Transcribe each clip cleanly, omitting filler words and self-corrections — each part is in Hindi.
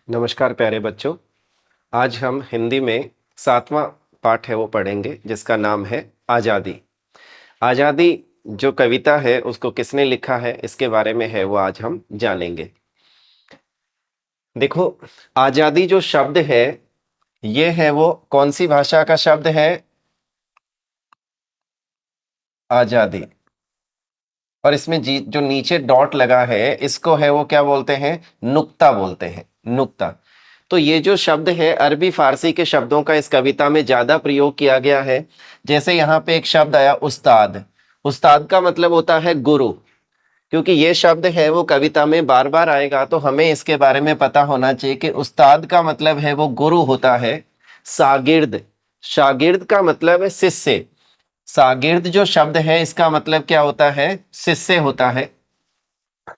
नमस्कार प्यारे बच्चों। आज हम हिंदी में 7वां पाठ है वो पढ़ेंगे जिसका नाम है आज़ादी। आज़ादी जो कविता है उसको किसने लिखा है इसके बारे में है वो आज हम जानेंगे। देखो, आज़ादी जो शब्द है ये है वो कौन सी भाषा का शब्द है? आज़ादी। और इसमें जी जो नीचे डॉट लगा है इसको है वो क्या बोलते हैं? नुक्ता बोलते हैं, नुक्ता। तो ये जो शब्द है अरबी फारसी के शब्दों का इस कविता में ज्यादा प्रयोग किया गया है। जैसे यहाँ पे एक शब्द आया उस्ताद। उस्ताद का मतलब होता है गुरु। क्योंकि ये शब्द है वो कविता में बार बार आएगा तो हमें इसके बारे में पता होना चाहिए कि उस्ताद का मतलब है वो गुरु होता है। शागिर्द, शागिर्द का मतलब है शिष्य। शागिर्द जो शब्द है इसका मतलब क्या होता है? शिष्य होता है।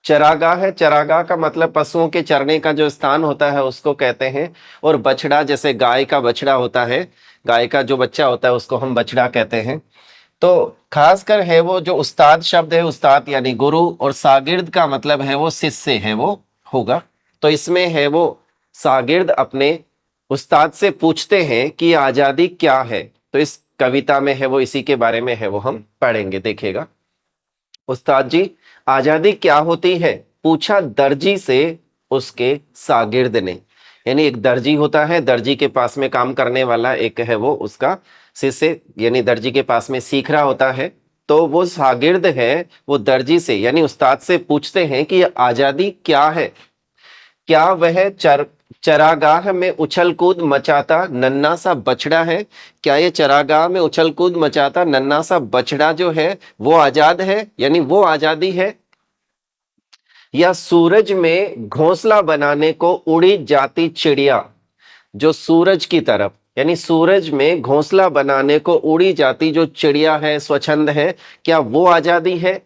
चरागाह है, चरागाह का मतलब पशुओं के चरने का जो स्थान होता है उसको कहते हैं। और बछड़ा, जैसे गाय का बछड़ा होता है, गाय का जो बच्चा होता है उसको हम बछड़ा कहते हैं। तो खासकर है वो जो उस्ताद शब्द है, उस्ताद यानी गुरु, और शागिर्द का मतलब है वो शिष्य है वो होगा। तो इसमें है वो शागिर्द अपने उस्ताद से पूछते हैं कि आजादी क्या है। तो इस कविता में है वो इसी के बारे में है वो हम पढ़ेंगे, देखिएगा। उस्ताद जी, आजादी क्या होती है? पूछा दर्जी से उसके शागिर्द ने। यानी एक दर्जी होता है, दर्जी के पास में काम करने वाला एक है वो उसका शिष्य, यानी दर्जी के पास में सीख रहा होता है। तो वो शागिर्द है वो दर्जी से यानी उस्ताद से पूछते हैं कि आजादी क्या है। क्या वह चरागाह में उछल कूद मचाता नन्हा सा बछड़ा है? क्या ये चरागाह में उछल कूद मचाता नन्हा सा बछड़ा जो है वो आजाद है, यानी वो आजादी है? या सूरज में घोंसला बनाने को उड़ी जाती चिड़िया, जो सूरज की तरफ यानी सूरज में घोंसला बनाने को उड़ी जाती जो चिड़िया है, स्वच्छंद है, क्या वो आजादी है?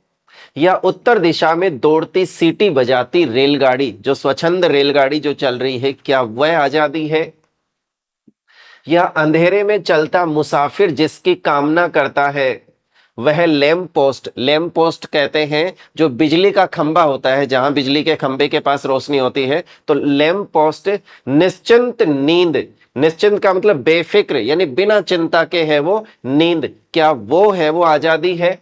या उत्तर दिशा में दौड़ती सीटी बजाती रेलगाड़ी, जो स्वच्छंद रेलगाड़ी जो चल रही है, क्या वह आजादी है? या अंधेरे में चलता मुसाफिर जिसकी कामना करता है, वह लैंप पोस्ट, लैंप पोस्ट कहते हैं जो बिजली का खंबा होता है, जहां बिजली के खंबे के पास रोशनी होती है, तो लैंप पोस्ट निश्चिंत नींद, निश्चिंत का मतलब बेफिक्र यानी बिना चिंता के है वो नींद, क्या वो है वो आजादी है?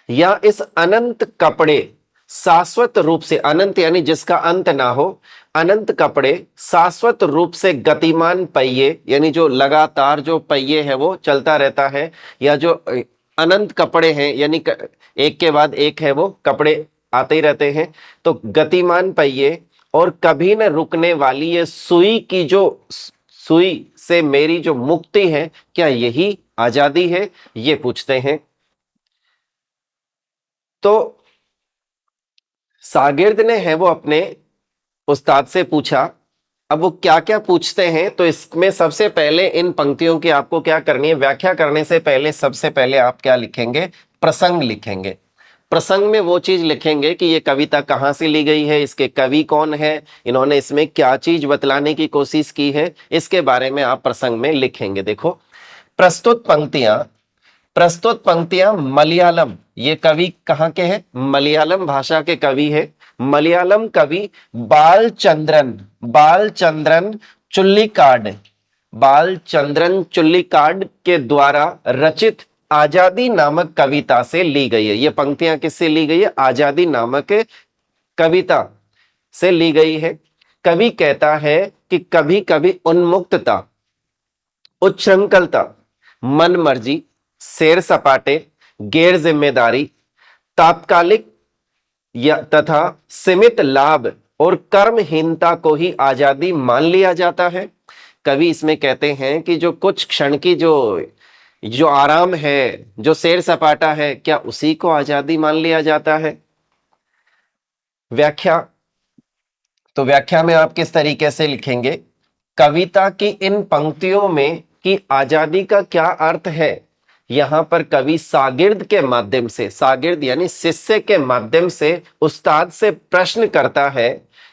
या इस अनंत कपड़े शाश्वत रूप से, अनंत यानी जिसका अंत ना हो, अनंत कपड़े शाश्वत रूप से गतिमान पहिए, यानी जो लगातार जो पहिए है वो चलता रहता है, या जो अनंत कपड़े हैं यानी एक के बाद एक है वो कपड़े आते ही रहते हैं, तो गतिमान पहिए और कभी न रुकने वाली ये सुई की जो सुई से मेरी जो मुक्ति है, क्या यही आजादी है? ये पूछते हैं। तो शागिर्द ने है वो अपने उस्ताद से पूछा। अब वो क्या क्या पूछते हैं, तो इसमें सबसे पहले इन पंक्तियों की आपको क्या करनी है, व्याख्या करने से पहले सबसे पहले आप क्या लिखेंगे? प्रसंग लिखेंगे। प्रसंग में वो चीज लिखेंगे कि ये कविता कहाँ से ली गई है, इसके कवि कौन है, इन्होंने इसमें क्या चीज बतलाने की कोशिश की है, इसके बारे में आप प्रसंग में लिखेंगे। देखो, प्रस्तुत पंक्तियां, प्रस्तुत पंक्तियां मलयालम, ये कवि कहाँ के हैं? मलयालम भाषा के कवि है। मलयालम कवि बालचंद्रन, बालचंद्रन चुल्लीकाड, बालचंद्रन चुल्लीकाड के द्वारा रचित आजादी नामक कविता से ली गई है। ये पंक्तियां किससे ली गई है? आजादी नामक कविता से ली गई है। कवि कहता है कि कभी कभी उन्मुक्तता, उच्छृंखलता, मन मर्जी, शेर सपाटे, गैर जिम्मेदारी, तात्कालिक या तथा सीमित लाभ और कर्महीनता को ही आजादी मान लिया जाता है। कवि इसमें कहते हैं कि जो कुछ क्षण की जो जो आराम है, जो सैर सपाटा है, क्या उसी को आजादी मान लिया जाता है? व्याख्या, तो व्याख्या में आप किस तरीके से लिखेंगे? कविता की इन पंक्तियों में कि आजादी का क्या अर्थ है, यहां पर कवि शागिर्द के माध्यम से, शागिर्द यानी शिष्य के माध्यम से उस्ताद से प्रश्न करता है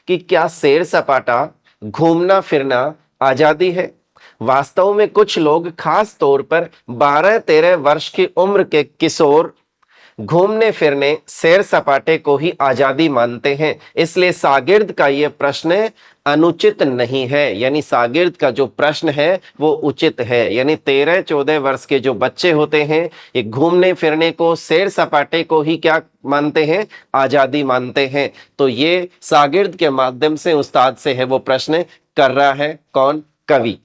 कि क्या सैर सपाटा, घूमना फिरना आजादी है? वास्तव में कुछ लोग, खास तौर पर 12-13 वर्ष की उम्र के किशोर, घूमने फिरने सैर सपाटे को ही आजादी मानते हैं, इसलिए सागिर्द का यह प्रश्न अनुचित नहीं है। यानी सागिर्द का जो प्रश्न है वो उचित है। यानी 13-14 वर्ष के जो बच्चे होते हैं ये घूमने फिरने को सैर सपाटे को ही क्या मानते हैं, आजादी मानते हैं। तो ये सागिर्द के माध्यम से उस्ताद से है वो प्रश्न कर रहा है कौन, कवि।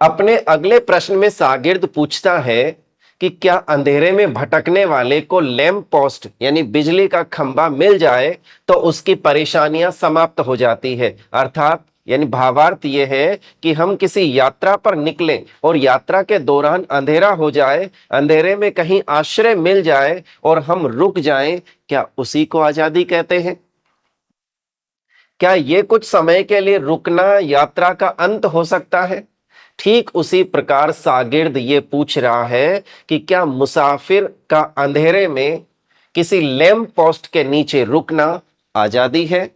अपने अगले प्रश्न में सागिर्द पूछता है कि क्या अंधेरे में भटकने वाले को लैंप पोस्ट यानी बिजली का खंभा मिल जाए तो उसकी परेशानियां समाप्त हो जाती है। अर्थात यानी भावार्थ यह है कि हम किसी यात्रा पर निकलें और यात्रा के दौरान अंधेरा हो जाए, अंधेरे में कहीं आश्रय मिल जाए और हम रुक जाएं, क्या उसी को आजादी कहते हैं? क्या यह कुछ समय के लिए रुकना यात्रा का अंत हो सकता है? ठीक उसी प्रकार सागिर्द ये पूछ रहा है कि क्या मुसाफिर का अंधेरे में किसी लैंप पोस्ट के नीचे रुकना आजादी है?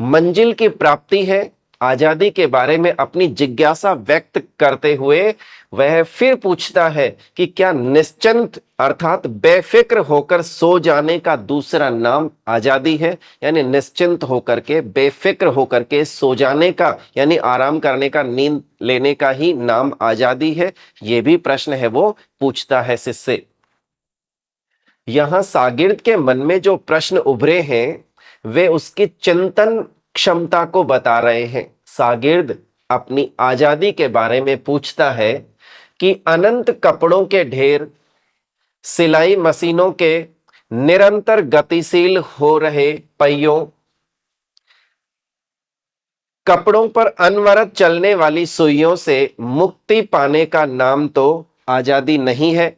मंजिल की प्राप्ति है? आजादी के बारे में अपनी जिज्ञासा व्यक्त करते हुए वह फिर पूछता है कि क्या निश्चिंत अर्थात बेफिक्र होकर सो जाने का दूसरा नाम आजादी है? यानी निश्चिंत होकर के, बेफिक्र होकर के सो जाने का यानी आराम करने का, नींद लेने का ही नाम आजादी है? यह भी प्रश्न है वो पूछता है शिष्य। यहां सागिर्द के मन में जो प्रश्न उभरे हैं वे उसकी चिंतन क्षमता को बता रहे हैं। सागिर्द अपनी आजादी के बारे में पूछता है कि अनंत कपड़ों के ढेर, सिलाई मशीनों के निरंतर गतिशील हो रहे पहियों, कपड़ों पर अनवरत चलने वाली सुइयों से मुक्ति पाने का नाम तो आजादी नहीं है।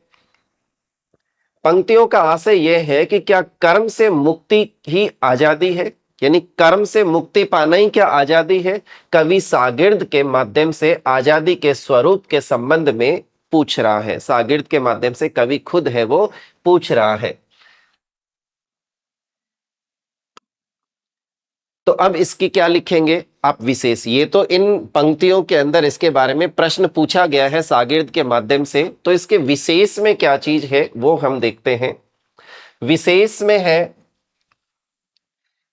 पंक्तियों का आशय यह है कि क्या कर्म से मुक्ति ही आजादी है? यानी कर्म से मुक्ति पाना ही क्या आजादी है? कवि सागिर्द के माध्यम से आजादी के स्वरूप के संबंध में पूछ रहा है। सागिर्द के माध्यम से कवि खुद है वो पूछ रहा है। तो अब इसकी क्या लिखेंगे आप विशेष? ये तो इन पंक्तियों के अंदर इसके बारे में प्रश्न पूछा गया है सागिर्द के माध्यम से, तो इसके विशेष में क्या चीज है वो हम देखते हैं। विशेष में है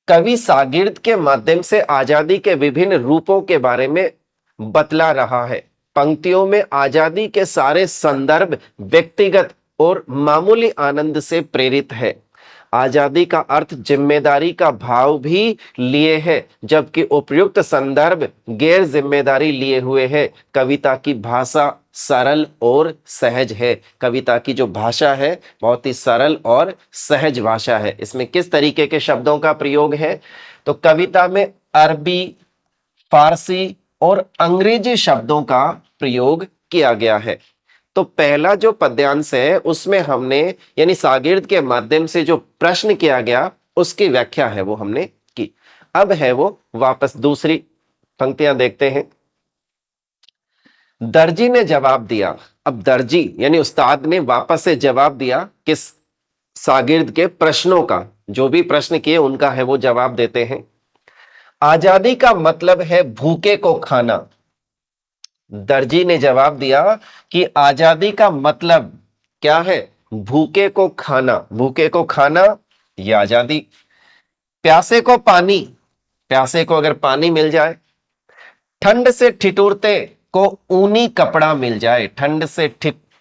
कवि सागिर्द के माध्यम से आजादी के विभिन्न रूपों के बारे में बतला रहा है। पंक्तियों में आजादी के सारे संदर्भ व्यक्तिगत और मामूली आनंद से प्रेरित है। आजादी का अर्थ जिम्मेदारी का भाव भी लिए है, जबकि उपयुक्त संदर्भ गैर जिम्मेदारी लिए हुए है। कविता की भाषा सरल और सहज है। कविता की जो भाषा है बहुत ही सरल और सहज भाषा है। इसमें किस तरीके के शब्दों का प्रयोग है? तो कविता में अरबी, फारसी और अंग्रेजी शब्दों का प्रयोग किया गया है। तो पहला जो पद्यांश है उसमें हमने यानी सागिर्द के माध्यम से जो प्रश्न किया गया उसकी व्याख्या है वो हमने की। अब है वो वापस दूसरी पंक्तियां देखते हैं। दर्जी ने जवाब दिया। अब दर्जी यानी उस्ताद ने वापस से जवाब दिया किस? सागिर्द के प्रश्नों का। जो भी प्रश्न किए उनका है वो जवाब देते हैं। आजादी का मतलब है भूखे को खाना। दर्जी ने जवाब दिया कि आजादी का मतलब क्या है? भूखे को खाना। भूखे को खाना यह आजादी। प्यासे को पानी, प्यासे को अगर पानी मिल जाए। ठंड से ठिठुरते को ऊनी कपड़ा मिल जाए। ठंड से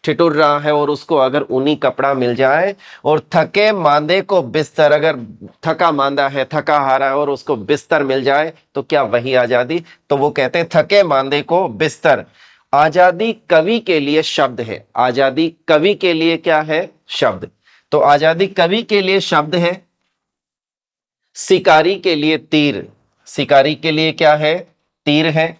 ठिठुर रहा है और उसको अगर ऊनी कपड़ा मिल जाए। और थके मांदे को बिस्तर, अगर थका मांदा है, थका हारा है और उसको बिस्तर मिल जाए तो क्या वही आजादी? तो वो कहते हैं थके मांदे को बिस्तर। आजादी कवि के लिए शब्द है। आजादी कवि के लिए क्या है? शब्द। तो आजादी कवि के लिए शब्द है। शिकारी के लिए तीर। शिकारी के लिए क्या है? तीर है।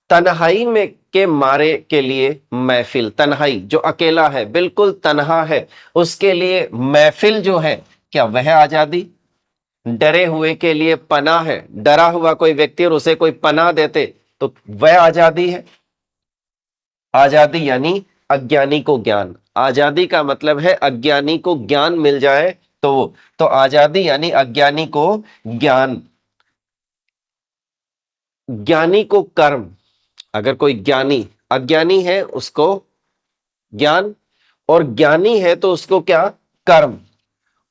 तन्हाई में के मारे के लिए महफिल। तन्हाई जो अकेला है, बिल्कुल तन्हा है, उसके लिए महफिल जो है क्या वह आजादी? डरे हुए के लिए पनाह है। डरा हुआ कोई व्यक्ति और उसे कोई पनाह देते तो वह आजादी है। आजादी यानी अज्ञानी को ज्ञान। आजादी का मतलब है अज्ञानी को ज्ञान मिल जाए तो आजादी यानी अज्ञानी को ज्ञान, ज्ञानी को कर्म। अगर कोई ज्ञानी, अज्ञानी है उसको ज्ञान और ज्ञानी है तो उसको क्या, कर्म,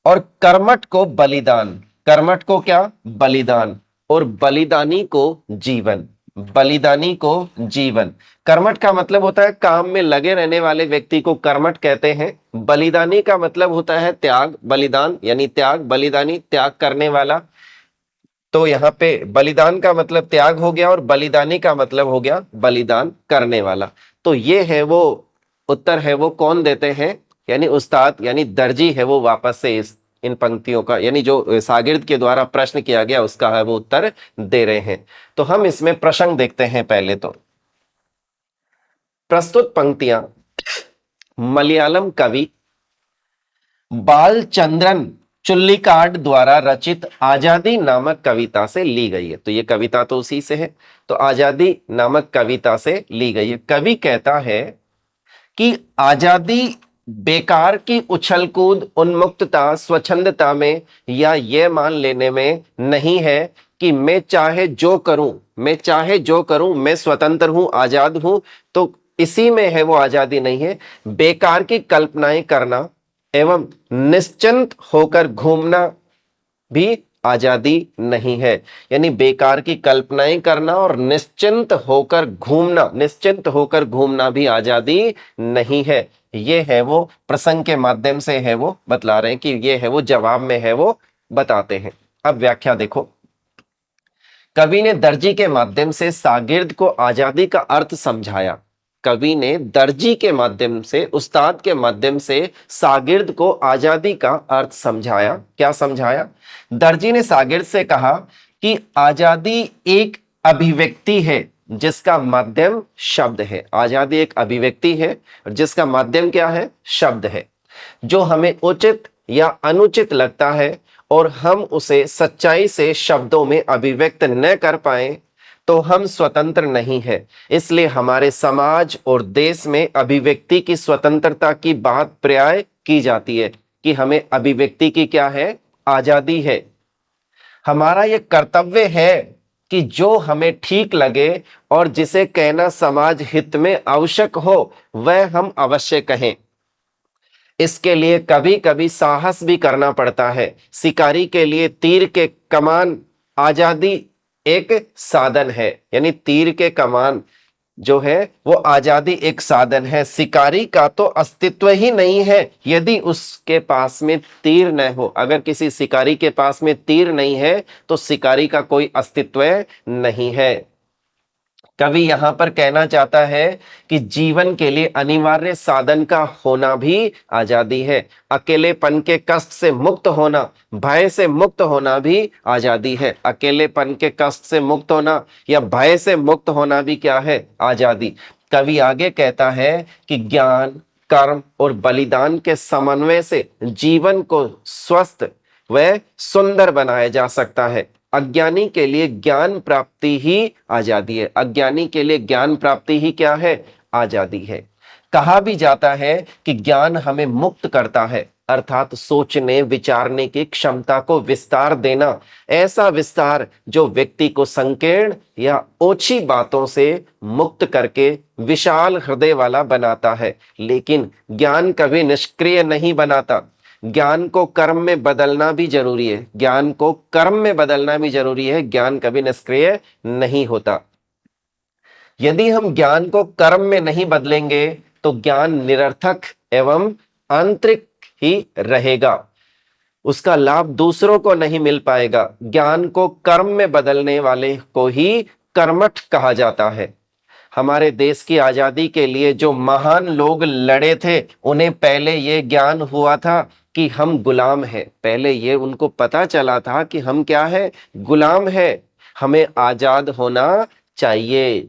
और कर्मठ को बलिदान, कर्मठ को क्या, बलिदान, और बलिदानी को जीवन, बलिदानी को जीवन। कर्मठ का मतलब होता है काम में लगे रहने वाले व्यक्ति को कर्मठ कहते हैं। बलिदानी का मतलब होता है त्याग, बलिदान यानी त्याग, बलिदानी त्याग करने वाला। तो यहाँ पे बलिदान का मतलब त्याग हो गया और बलिदानी का मतलब हो गया बलिदान करने वाला। तो ये है वो उत्तर है वो कौन देते हैं, यानी उस्ताद यानी दर्जी है वो वापस से इस इन पंक्तियों का, यानी जो शागिर्द के द्वारा प्रश्न किया गया उसका है वो उत्तर दे रहे हैं। तो हम इसमें प्रसंग देखते हैं। पहले तो प्रस्तुत पंक्तियां मलयालम कवि बालचंद्रन चुल्लिकाड द्वारा रचित आजादी नामक कविता से ली गई है। तो ये कविता तो उसी से है। तो आजादी नामक कविता से ली गई है। कवि कहता है कि आजादी बेकार की उछल कूद, उन्मुक्तता, स्वच्छंदता में या ये मान लेने में नहीं है कि मैं चाहे जो करूं, मैं चाहे जो करूं, मैं स्वतंत्र हूं, आजाद हूं। तो इसी में है वो आजादी नहीं है। बेकार की कल्पनाएं करना एवं निश्चिंत होकर घूमना भी आजादी नहीं है। यानी बेकार की कल्पनाएं करना और निश्चिंत होकर घूमना, निश्चिंत होकर घूमना भी आजादी नहीं है। ये है वो प्रसंग के माध्यम से है वो बतला रहे हैं कि ये है वो जवाब में है वो बताते हैं। अब व्याख्या देखो। कवि ने दर्जी के माध्यम से शागिर्द को आजादी का अर्थ समझाया। कवि ने दर्जी के माध्यम से, उस्ताद के माध्यम से शागिर्द को आजादी का अर्थ समझाया। क्या समझाया? दर्जी ने शागिर्द से कहा कि आजादी एक अभिव्यक्ति है जिसका माध्यम शब्द है। आजादी एक अभिव्यक्ति है जिसका माध्यम क्या है? शब्द है। जो हमें उचित या अनुचित लगता है और हम उसे सच्चाई से शब्दों में अभिव्यक्त न कर पाए तो हम स्वतंत्र नहीं है। इसलिए हमारे समाज और देश में अभिव्यक्ति की स्वतंत्रता की बात प्राय की जाती है कि हमें अभिव्यक्ति की क्या है? आजादी है। हमारा यह कर्तव्य है कि जो हमें ठीक लगे और जिसे कहना समाज हित में आवश्यक हो वह हम अवश्य कहें। इसके लिए कभी कभी साहस भी करना पड़ता है। शिकारी के लिए तीर के कमान आजादी एक साधन है, यानी तीर के कमान जो है वो आजादी एक साधन है। शिकारी का तो अस्तित्व ही नहीं है यदि उसके पास में तीर न हो। अगर किसी शिकारी के पास में तीर नहीं है तो शिकारी का कोई अस्तित्व नहीं है। कवि यहां पर कहना चाहता है कि जीवन के लिए अनिवार्य साधन का होना भी आजादी है। अकेलेपन के कष्ट से मुक्त होना, भय से मुक्त होना भी आजादी है। अकेलेपन के कष्ट से मुक्त होना या भय से मुक्त होना भी क्या है? आजादी। कवि आगे कहता है कि ज्ञान, कर्म और बलिदान के समन्वय से जीवन को स्वस्थ व सुंदर बनाया जा सकता है। अज्ञानी के लिए ज्ञान प्राप्ति ही आजादी है। अज्ञानी के लिए ज्ञान प्राप्ति ही क्या है? आजादी है। कहा भी जाता है कि ज्ञान हमें मुक्त करता है, अर्थात सोचने विचारने की क्षमता को विस्तार देना। ऐसा विस्तार जो व्यक्ति को संकीर्ण या ओछी बातों से मुक्त करके विशाल हृदय वाला बनाता है। लेकिन ज्ञान कभी निष्क्रिय नहीं बनाता। ज्ञान को कर्म में बदलना भी जरूरी है। ज्ञान को कर्म में बदलना भी जरूरी है। ज्ञान कभी निष्क्रिय नहीं होता। यदि हम ज्ञान को कर्म में नहीं बदलेंगे तो ज्ञान निरर्थक एवं आंतरिक ही रहेगा। उसका लाभ दूसरों को नहीं मिल पाएगा। ज्ञान को कर्म में बदलने वाले को ही कर्मठ कहा जाता है। हमारे देश की आजादी के लिए जो महान लोग लड़े थे उन्हें पहले ये ज्ञान हुआ था कि हम गुलाम हैं। पहले ये उनको पता चला था कि हम क्या है? गुलाम है। हमें आजाद होना चाहिए।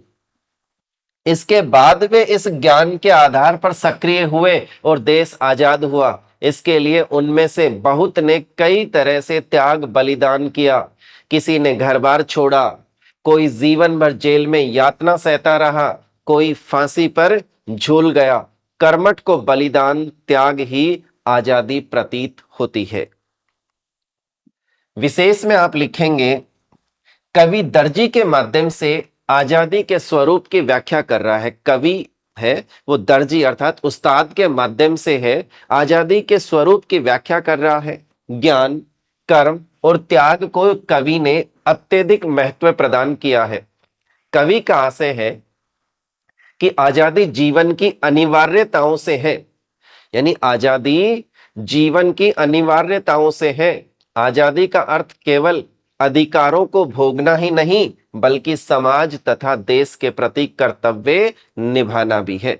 इसके बाद वे इस ज्ञान के आधार पर सक्रिय हुए और देश आजाद हुआ। इसके लिए उनमें से बहुत ने कई तरह से त्याग बलिदान किया। किसी ने घर बार छोड़ा, कोई जीवन भर जेल में यातना सहता रहा, कोई फांसी पर झूल गया। कर्मठ को बलिदान त्याग ही आजादी प्रतीत होती है। विशेष में आप लिखेंगे कवि दर्जी के माध्यम से आजादी के स्वरूप की व्याख्या कर रहा है। कवि है वो दर्जी अर्थात उस्ताद के माध्यम से है। आजादी के स्वरूप की व्याख्या कर रहा है। ज्ञान, कर्म और त्याग को कवि ने अत्यधिक महत्व प्रदान किया है। कवि का आशय है कि आजादी जीवन की अनिवार्यताओं से है, यानी आजादी जीवन की अनिवार्यताओं से है। आजादी का अर्थ केवल अधिकारों को भोगना ही नहीं बल्कि समाज तथा देश के प्रति कर्तव्य निभाना भी है।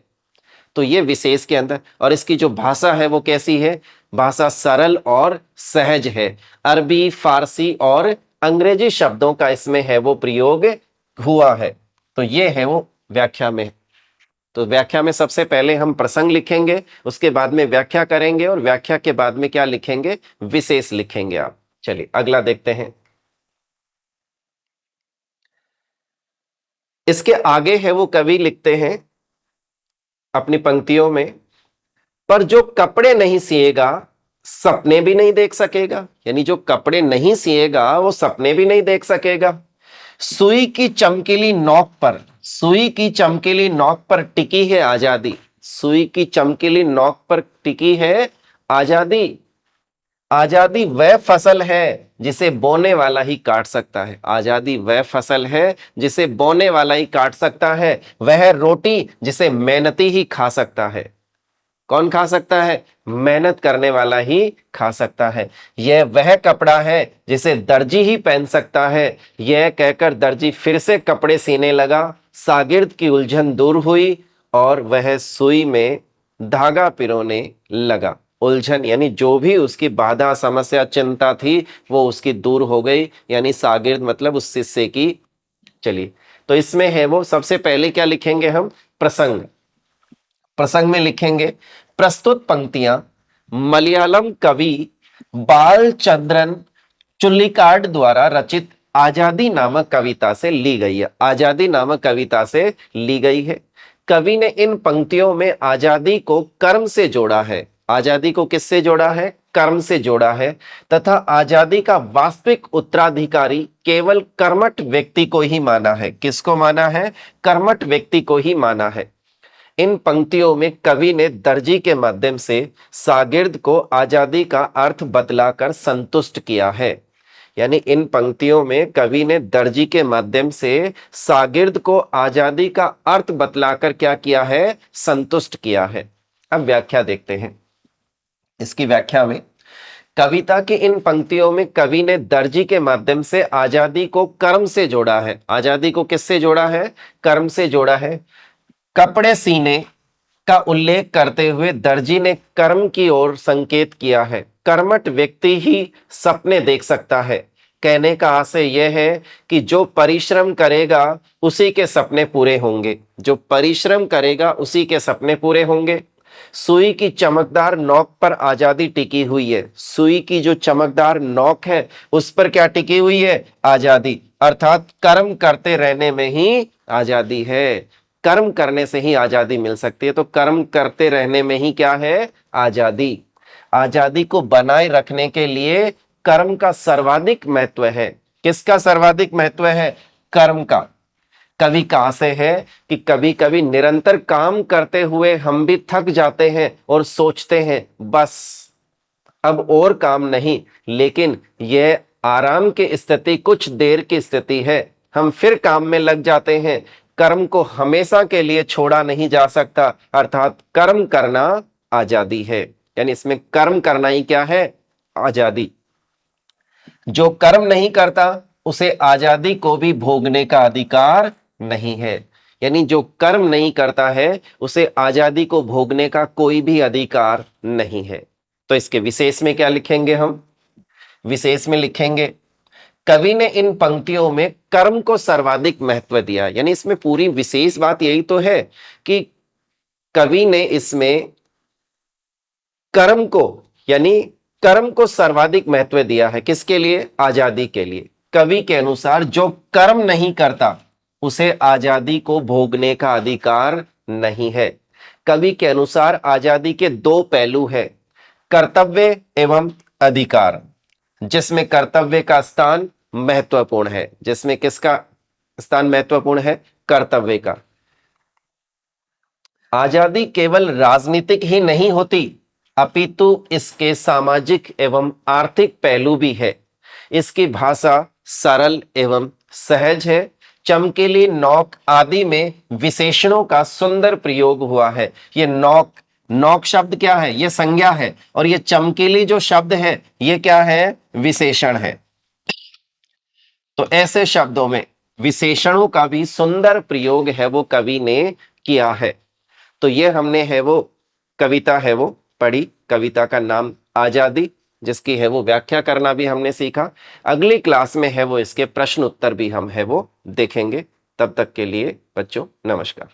तो ये विशेष के अंदर, और इसकी जो भाषा है वो कैसी है? भाषा सरल और सहज है। अरबी, फारसी और अंग्रेजी शब्दों का इसमें है वो प्रयोग हुआ है। तो ये है वो व्याख्या में। तो व्याख्या में सबसे पहले हम प्रसंग लिखेंगे, उसके बाद में व्याख्या करेंगे, और व्याख्या के बाद में क्या लिखेंगे? विशेष लिखेंगे आप। चलिए अगला देखते हैं। इसके आगे है वो कवि लिखते हैं अपनी पंक्तियों में, पर जो कपड़े नहीं सिएगा सपने भी नहीं देख सकेगा। यानी जो कपड़े नहीं सिएगा वो सपने भी नहीं देख सकेगा। सुई की चमकीली नोक पर, सुई की चमकीली नोक पर टिकी है आजादी। सुई की चमकीली नोक पर टिकी है आजादी। आजादी वह फसल है जिसे बोने वाला ही काट सकता है। आजादी वह फसल है जिसे बोने वाला ही काट सकता है। वह रोटी जिसे मेहनती ही खा सकता है। कौन खा सकता है? मेहनत करने वाला ही खा सकता है। यह वह कपड़ा है जिसे दर्जी ही पहन सकता है। यह कहकर दर्जी फिर से कपड़े सीने लगा। शागिर्द की उलझन दूर हुई और वह सुई में धागा पिरोने लगा। उलझन यानी जो भी उसकी बाधा, समस्या, चिंता थी वो उसकी दूर हो गई, यानी शागिर्द मतलब उस शिष्य की। चलिए, तो इसमें है वो सबसे पहले क्या लिखेंगे हम? प्रसंग। प्रसंग में लिखेंगे, प्रस्तुत पंक्तियां मलयालम कवि बालचंद्रन चुल्लिकाड द्वारा रचित आजादी नामक कविता से ली गई है। आजादी नामक कविता से ली गई है। कवि ने इन पंक्तियों में आजादी को कर्म से जोड़ा है। आजादी को किससे जोड़ा है? कर्म से जोड़ा है। तथा आजादी का वास्तविक उत्तराधिकारी केवल कर्मठ व्यक्ति को ही माना है। किसको माना है? कर्मठ व्यक्ति को ही माना है। इन पंक्तियों में कवि ने दर्जी के माध्यम से शागिर्द को आजादी का अर्थ बतलाकर संतुष्ट किया है। यानी इन पंक्तियों में कवि ने दर्जी के माध्यम से शागिर्द को आजादी का अर्थ बतलाकर क्या किया है? संतुष्ट किया है। अब व्याख्या देखते हैं। इसकी व्याख्या में, कविता की इन पंक्तियों में कवि ने दर्जी के माध्यम से आजादी को कर्म से जोड़ा है। आजादी को किससे जोड़ा है? कर्म से जोड़ा है। कपड़े सीने का उल्लेख करते हुए दर्जी ने कर्म की ओर संकेत किया है। कर्मठ व्यक्ति ही सपने देख सकता है। कहने का आशय यह है कि जो परिश्रम करेगा उसी के सपने पूरे होंगे। जो परिश्रम करेगा उसी के सपने पूरे होंगे। सुई की चमकदार नोक पर आजादी टिकी हुई है। सुई की जो चमकदार नोक है उस पर क्या टिकी हुई है? आजादी। अर्थात कर्म करते रहने में ही आजादी है। कर्म करने से ही आजादी मिल सकती है। तो कर्म करते रहने में ही क्या है? आजादी। आजादी को बनाए रखने के लिए कर्म का सर्वाधिक महत्व है। किसका सर्वाधिक महत्व है? कर्म का। कवि का आशय है कि कभी कभी निरंतर काम करते हुए हम भी थक जाते हैं और सोचते हैं बस अब और काम नहीं, लेकिन यह आराम की स्थिति कुछ देर की स्थिति है। हम फिर काम में लग जाते हैं। कर्म को हमेशा के लिए छोड़ा नहीं जा सकता। अर्थात कर्म करना आजादी है। यानी इसमें कर्म करना ही क्या है? आजादी। जो कर्म नहीं करता उसे आजादी को भी भोगने का अधिकार नहीं है। यानी जो कर्म नहीं करता है उसे आजादी को भोगने का कोई भी अधिकार नहीं है। तो इसके विशेष में क्या लिखेंगे हम? विशेष में लिखेंगे, कवि ने इन पंक्तियों में कर्म को सर्वाधिक महत्व दिया। यानी इसमें पूरी विशेष बात यही तो है कि कवि ने इसमें कर्म को, यानी कर्म को सर्वाधिक महत्व दिया है। किसके लिए? आजादी के लिए। कवि के अनुसार जो कर्म नहीं करता उसे आजादी को भोगने का अधिकार नहीं है। कवि के अनुसार आजादी के दो पहलू हैं, कर्तव्य एवं अधिकार। जिसमें कर्तव्य का स्थान महत्वपूर्ण है। जिसमें किसका स्थान महत्वपूर्ण है? कर्तव्य का। आजादी केवल राजनीतिक ही नहीं होती, अपितु इसके सामाजिक एवं आर्थिक पहलू भी है। इसकी भाषा सरल एवं सहज है। चमकीली, नौक आदि में विशेषणों का सुंदर प्रयोग हुआ है। ये नौक, नौक शब्द क्या है? ये संज्ञा है, और ये चमकीली जो शब्द है ये क्या है? विशेषण है। तो ऐसे शब्दों में विशेषणों का भी सुंदर प्रयोग है वो कवि ने किया है। तो ये हमने है वो कविता है वो पढ़ी। कविता का नाम आजादी, जिसकी है वो व्याख्या करना भी हमने सीखा। अगली क्लास में है वो इसके प्रश्न उत्तर भी हम है वो देखेंगे। तब तक के लिए बच्चों नमस्कार।